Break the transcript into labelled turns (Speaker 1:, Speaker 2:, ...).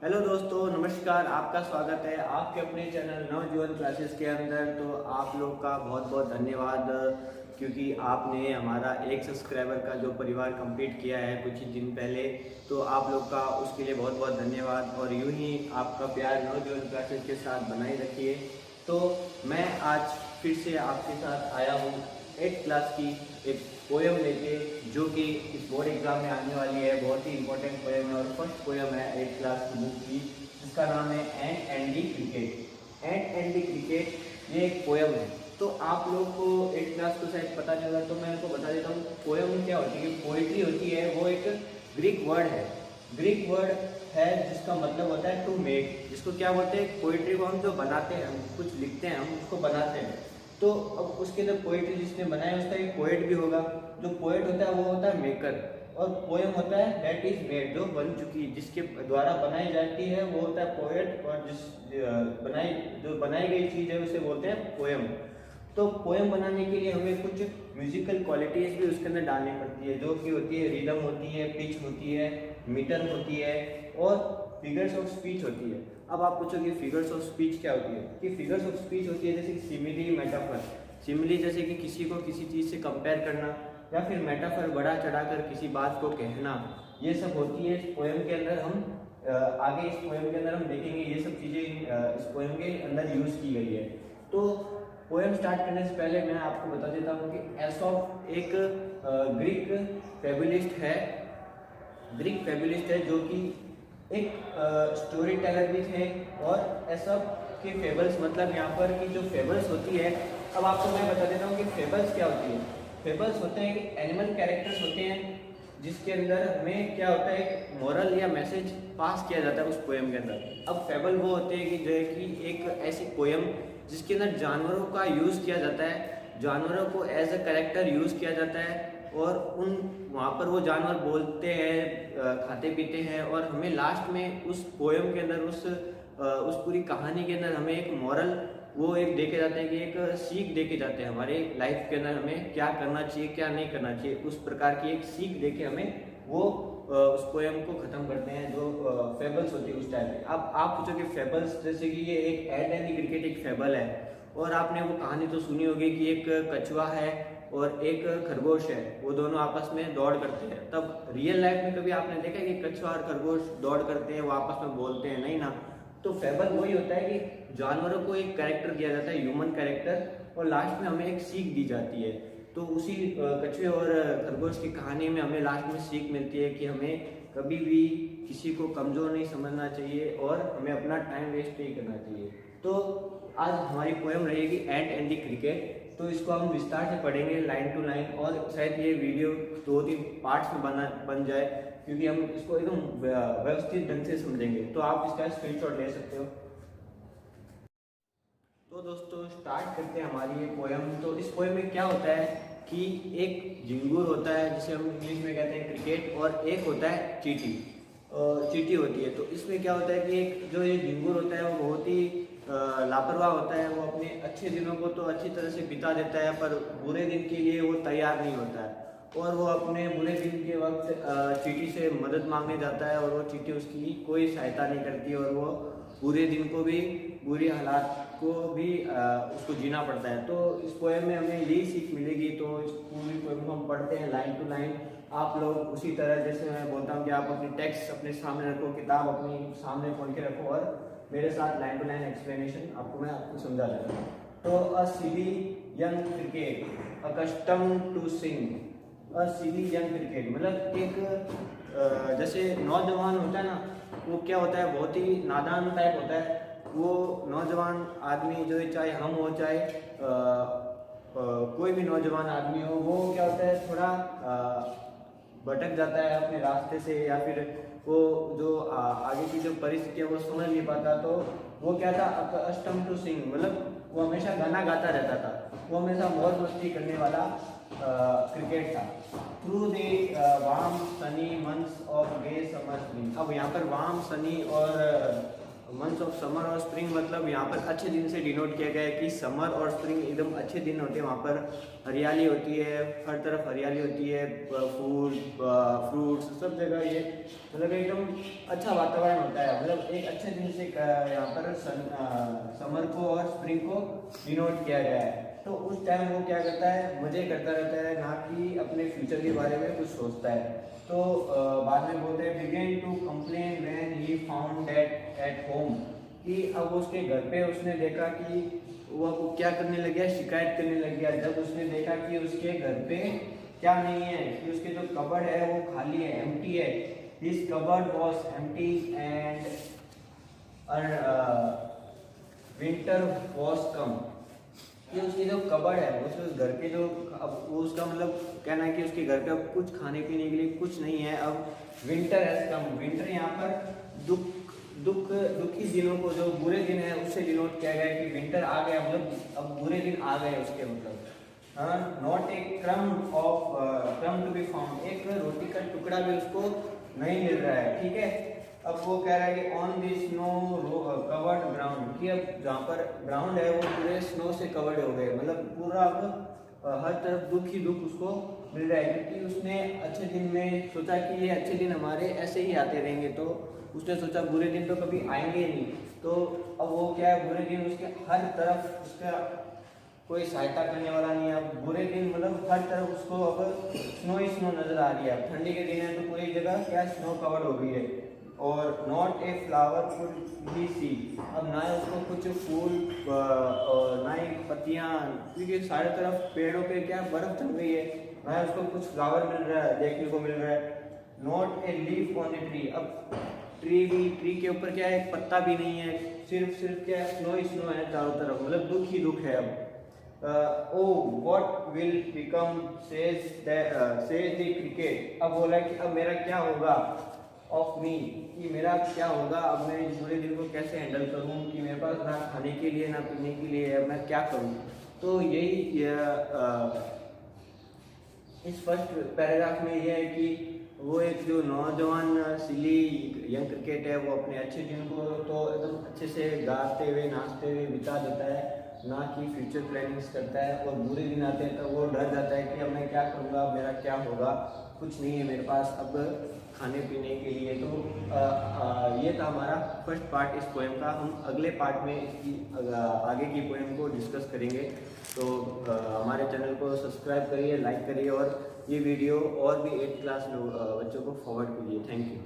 Speaker 1: Hello दोस्तों, नमस्कार। आपका स्वागत है आपके अपने चैनल नवजीवन क्लासेस के अंदर। तो आप लोग का बहुत बहुत धन्यवाद, क्योंकि आपने हमारा एक सब्सक्राइबर का जो परिवार कंप्लीट किया है कुछ ही दिन पहले। तो आप लोग का उसके लिए बहुत बहुत धन्यवाद, और यूं ही आपका प्यार नवजीवन क्लासेस के साथ बनाए रखिए। तो मैं आज फिर से आपके साथ आया हूँ 8th क्लास की एक पोएम लेके, जो कि इस बोर्ड एग्जाम में आने वाली है। बहुत ही इंपॉर्टेंट पोएम है और फर्स्ट पोएम है 8th क्लास की बुक की, जिसका नाम है एंट and the cricket. Ant and the cricket ये एक पोएम है। तो आप लोग को 8th क्लास को शायद पता नहीं होगा, तो मैं आपको बता देता हूँ पोएम क्या होती है। पोइट्री होती है वो एक ग्रीक वर्ड है। ग्रीक वर्ड है जिसका मतलब होता है टू मेक, जिसको क्या बोलते हैं, पोइट्री को हम जो बनाते हैं, हम कुछ लिखते हैं, हम उसको बनाते हैं। तो अब उसके अंदर पोइट्री जिसने बनाया उसका एक पोएट भी होगा। जो पोएट होता है वो होता है मेकर, और पोएम होता है दैट इज मेड, जो बन चुकी, जिसके द्वारा बनाई जाती है वो होता है पोएट, और जो बनाई गई चीज है उसे बोलते हैं पोएम। तो पोएम बनाने के लिए हमें कुछ म्यूजिकल क्वालिटीज भी उसके अंदर डालनी पड़ती है, जो कि होती है रिदम होती है, पिच होती है, मीटर होती है, और फिगर्स ऑफ स्पीच होती है। अब आप पूछोगे फिगर्स ऑफ स्पीच क्या होती है? कि फिगर्स ऑफ स्पीच होती है जैसे कि सिमिली, मेटाफर। सिमिली जैसे कि किसी को किसी चीज़ से कंपेयर करना, या फिर मेटाफर बढ़ा चढ़ाकर किसी बात को कहना। ये सब होती है इस पोएम के अंदर। हम आगे इस पोएम के अंदर हम देखेंगे ये सब चीज़ें इस पोएम के अंदर यूज की गई है। तो पोएम स्टार्ट करने से पहले मैं आपको बता देता हूँ कि एसॉप एक ग्रीक फेबुलिस्ट है। ग्रीक फेबुलिस्ट है जो कि एक स्टोरी टेलर भी थे। और एसॉप के फेबल्स, मतलब यहाँ पर की जो फेबल्स होती है, अब आपको मैं बता देता हूँ कि फेबल्स क्या होती है। फेबल्स होते हैं कि एनिमल कैरेक्टर्स होते हैं, जिसके अंदर हमें क्या होता है, एक मॉरल या मैसेज पास किया जाता है उस पोएम के अंदर। अब फेबल वो होते हैं कि जो है कि एक ऐसी पोएम जिसके अंदर जानवरों का यूज़ किया जाता है, जानवरों को एज अ कैरेक्टर यूज़ किया जाता है, और उन वहाँ पर वो जानवर बोलते हैं, खाते पीते हैं, और हमें लास्ट में उस पोएम के अंदर उस पूरी कहानी के अंदर हमें एक मॉरल वो एक देखे जाते हैं, कि एक सीख देके जाते हैं हमारे लाइफ के अंदर हमें क्या करना चाहिए क्या नहीं करना चाहिए। उस प्रकार की एक सीख देके हमें वो उस पोएम को ख़त्म करते हैं, जो फेबल्स होती है उस टाइप में। अब आप पूछोगे फेबल्स, जैसे कि ये एक एंट एंड द क्रिकेट एक फेबल है, और आपने वो कहानी तो सुनी होगी कि एक कछुआ है और एक खरगोश है, वो दोनों आपस में दौड़ करते हैं। तब रियल लाइफ में कभी आपने देखा है कि कछुआ और खरगोश दौड़ करते हैं, वो आपस में बोलते हैं? नहीं ना। तो फेबल वही होता है कि जानवरों को एक कैरेक्टर दिया जाता है, ह्यूमन कैरेक्टर, और लास्ट में हमें एक सीख दी जाती है। तो उसी कछुए और खरगोश की कहानी में हमें लास्ट में सीख मिलती है कि हमें कभी भी किसी को कमज़ोर नहीं समझना चाहिए, और हमें अपना टाइम वेस्ट नहीं करना चाहिए। तो आज हमारी पोएम रहेगी एंट एंड द क्रिकेट। तो इसको हम विस्तार से पढ़ेंगे लाइन टू लाइन, और शायद ये वीडियो 2-3 पार्ट्स में बन जाए, क्योंकि हम इसको एकदम व्यवस्थित ढंग से समझेंगे। तो आप इसका स्क्रीनशॉट ले सकते हो। तो दोस्तों स्टार्ट करते हैं हमारी ये पोएम। तो इस पोएम में क्या होता है कि एक झिंगुर होता है, जिसे हम इंग्लिश में कहते हैं क्रिकेट, और एक होता है चींटी। चींटी होती है। तो इसमें क्या होता है कि एक जो ये झिंगुर होता है वो बहुत ही लापरवाह होता है। वो अपने अच्छे दिनों को तो अच्छी तरह से बिता देता है, पर बुरे दिन के लिए वो तैयार नहीं होता है, और वो अपने बुरे दिन के वक्त चींटी से मदद मांगने जाता है, और वो चींटी उसकी कोई सहायता नहीं करती, और वो बुरे दिन को भी, बुरी हालात को भी उसको जीना पड़ता है। तो इस पोएम में हमें यही सीख मिलेगी। तो इस पूरी पोएम को हम पढ़ते हैं लाइन टू लाइन। आप लोग उसी तरह, जैसे मैं बोलता हूँ कि आप अपनी टेक्स्ट अपने सामने रखो, किताब अपनी सामने खोल के रखो, और मेरे साथ लाइन टू लाइन एक्सप्लेनेशन आपको समझा जाएगा। तो a silly young cricket accustomed to sing. A silly young cricket मतलब एक जैसे नौजवान होता है ना, वो क्या होता है, बहुत ही नादान टाइप होता है। वो नौजवान आदमी जो है, चाहे हम हो चाहे कोई भी नौजवान आदमी हो, वो क्या होता है, थोड़ा भटक जाता है अपने रास्ते से, या फिर वो जो आगे की जो परिस्थिति है वो समझ नहीं पाता। तो वो क्या था, अकस्टम टू सिंग, मतलब वो हमेशा गाना गाता रहता था। वो हमेशा मौज मस्ती करने वाला क्रिकेट था। Through the warm sunny months of gay summer spring. अब यहाँ पर वार्म सनी और मंथ्स ऑफ समर और स्प्रिंग मतलब यहाँ पर अच्छे दिन से डिनोट किया गया है कि समर और स्प्रिंग एकदम अच्छे दिन होते हैं। वहाँ पर हरियाली होती है, हर तरफ हरियाली होती है, फूल फ्रूट्स सब जगह ये मतलब एकदम अच्छा वातावरण होता है। मतलब एक अच्छे दिन से यहाँ पर समर को और स्प्रिंग को डिनोट किया गया है। तो उस टाइम वो क्या करता है, मज़े करता रहता है, ना कि अपने फ्यूचर के बारे में कुछ सोचता है। तो बाद में बोलते हैं began to complain when he found that at home, कि अब उसके घर पे उसने देखा कि वो क्या करने लग गया, शिकायत करने लग गया। जब उसने देखा कि उसके घर पे क्या नहीं है, कि उसके जो कबर्ड है वो खाली है, एम्प्टी है। His cupboard was empty and winter was कम, कि उसकी जो कबर्ड है उस घर के जो अब वो उसका मतलब कहना है कि उसके घर पे अब कुछ खाने पीने के लिए कुछ नहीं है। अब विंटर हैज कम, विंटर यहाँ पर दुखी दिनों को, जो बुरे दिन है उससे डिनोट किया गया है कि विंटर आ गया, मतलब अब बुरे दिन आ गए उसके मतलब। नॉट ए क्रम टू बी फाउंड, एक रोटी का टुकड़ा भी उसको नहीं मिल रहा है, ठीक है। अब वो कह रहा है कि on the snow covered ground, कि अब जहाँ पर ग्राउंड है वो पूरे स्नो से कवर्ड हो गए, मतलब पूरा अब हर तरफ दुख ही दुख उसको मिल रहा है। क्योंकि उसने अच्छे दिन में सोचा कि ये अच्छे दिन हमारे ऐसे ही आते रहेंगे, तो उसने सोचा बुरे दिन तो कभी आएंगे ही नहीं। तो अब वो क्या है, बुरे दिन उसके हर तरफ, उसका कोई सहायता करने वाला नहीं है। अब बुरे दिन मतलब हर तरफ उसको अब स्नो ही स्नो नजर आ रही है। अब ठंडी के दिन है तो पूरी जगह क्या स्नो कवर्ड हो गई है। और not a flower could he see, अब ना ही उसको कुछ फूल और ना ही पत्तियाँ, क्योंकि सारे तरफ पेड़ों पे क्या बर्फ जम गई है, ना ही उसको कुछ फ्लावर मिल रहा है, देखने को मिल रहा है। Not a leaf on a tree, अब ट्री के ऊपर क्या है, एक पत्ता भी नहीं है, सिर्फ क्या है, स्नो ही स्नो है चारों तरफ, मतलब दुख ही दुख है। अब oh what will become says the cricket, अब बोला कि अब मेरा क्या होगा, ऑफ मी, कि मेरा क्या होगा, अब मैं इस बुरे दिन को कैसे हैंडल करूं, कि मेरे पास ना खाने के लिए ना पीने के लिए है, मैं क्या करूं। तो यही इस फर्स्ट पैराग्राफ में यह है कि वो एक जो नौजवान सिली यंग क्रिकेट है वो अपने अच्छे दिन को तो एकदम अच्छे से गाते हुए नाचते हुए बिता देता है, ना कि फ्यूचर प्लानिंग्स करता है। और बुरे दिन आते हैं तो वो डर जाता है कि अब मैं क्या करूँगा, मेरा क्या होगा, कुछ नहीं है मेरे पास अब खाने पीने के लिए। तो ये था हमारा फर्स्ट पार्ट इस पोएम का। हम अगले पार्ट में इसकी आगे की पोएम को डिस्कस करेंगे। तो हमारे चैनल को सब्सक्राइब करिए, लाइक करिए और ये वीडियो और भी 8th क्लास बच्चों को फॉरवर्ड कीजिए। Thank you.